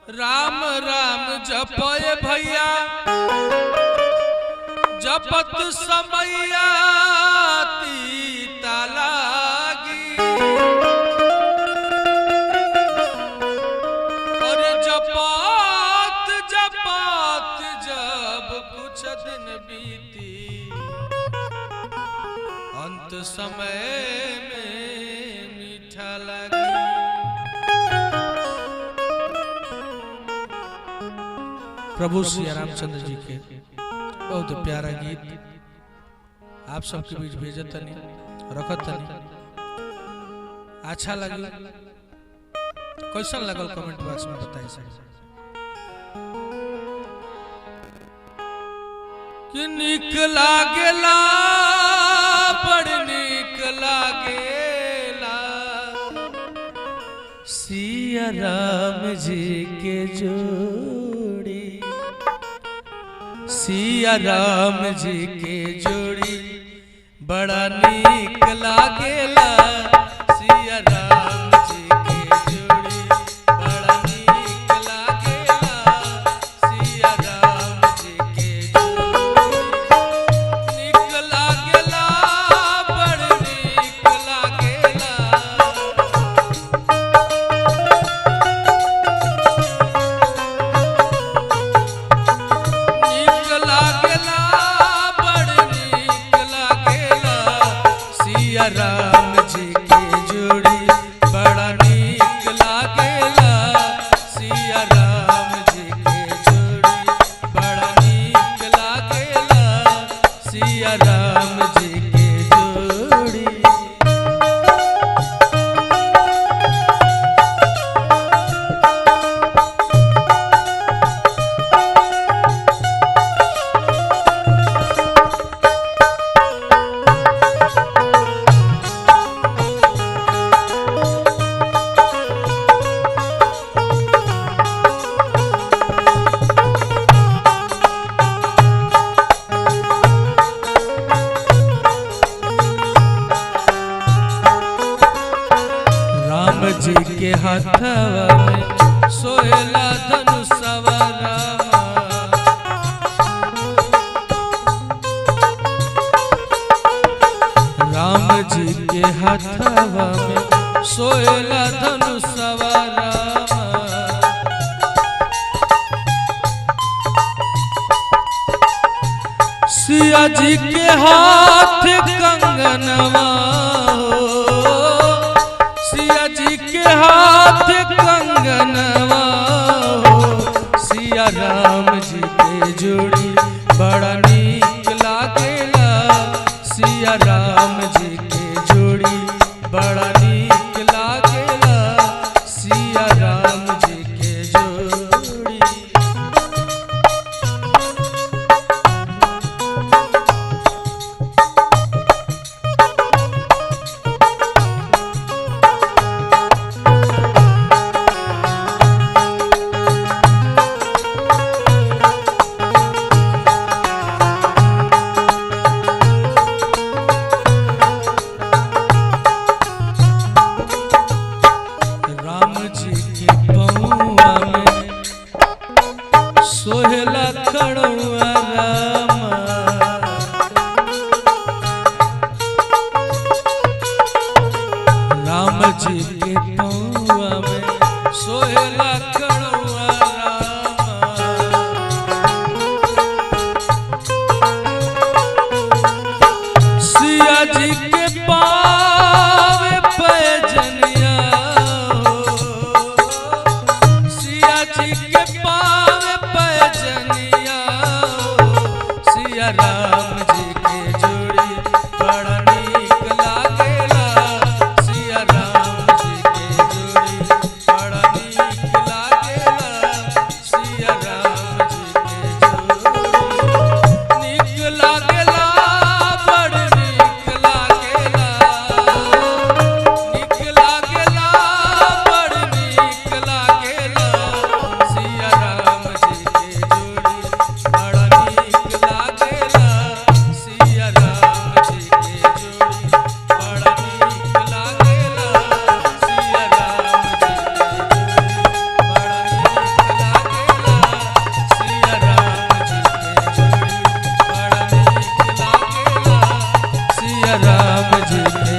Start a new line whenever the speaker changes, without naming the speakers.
राम राम जपय भैया जपत समैया तीता लागी। और जपत जपत जब कुछ दिन बीती अंत समय में मीठा लगी। प्रभु श्री रामचंद्र जी के बहुत प्यारा गीत आप सबके बीच भेजत तनी रखत तनी। अच्छा लगे कैसा लगल कमेंट बॉक्स में बताइए सर। कि निक लागेला बड़ निक लागेला सिया राम जी के जोड़ी। सिया राम जी के जोड़ी बड़ा नीक लागेला। सिया राम जी के जोड़ी बड़ा नीक लागेला। सिया राम जी के जोड़ी नीक लागेला बड़ नीक लागेला। राम जी के जोड़ी बड़ा नीक लागेला। सिया राम जी के जोड़ी बड़ा नीक लागेला। सिया राम जी के जोड़ी जी के हाथवा में सोहेला धनुषवा रामा। राम जी के हाथवा में सोहेला धनुषवा रामा। सिया जी के हाथ कंगनवा हाथ कंगनवा। सिया राम जी के जोड़ी बड़ा नीक लागेला। सिया राम जी के जोड़ी बड़ा नीक लागेला। सिया राम जी के जोड़ी सोहेला खड़ुआ रामा। राम जी के पौआ में सोहेला खड़ुआ रामा। सिया जी के पाँव पैजनिया। सिया जी के पाँव पैजनिया। सिया राम जी के जोड़ी बड़ा नीक लागेला। सिया राम जी के जोड़ी बड़ा नीक लागेला। में जीते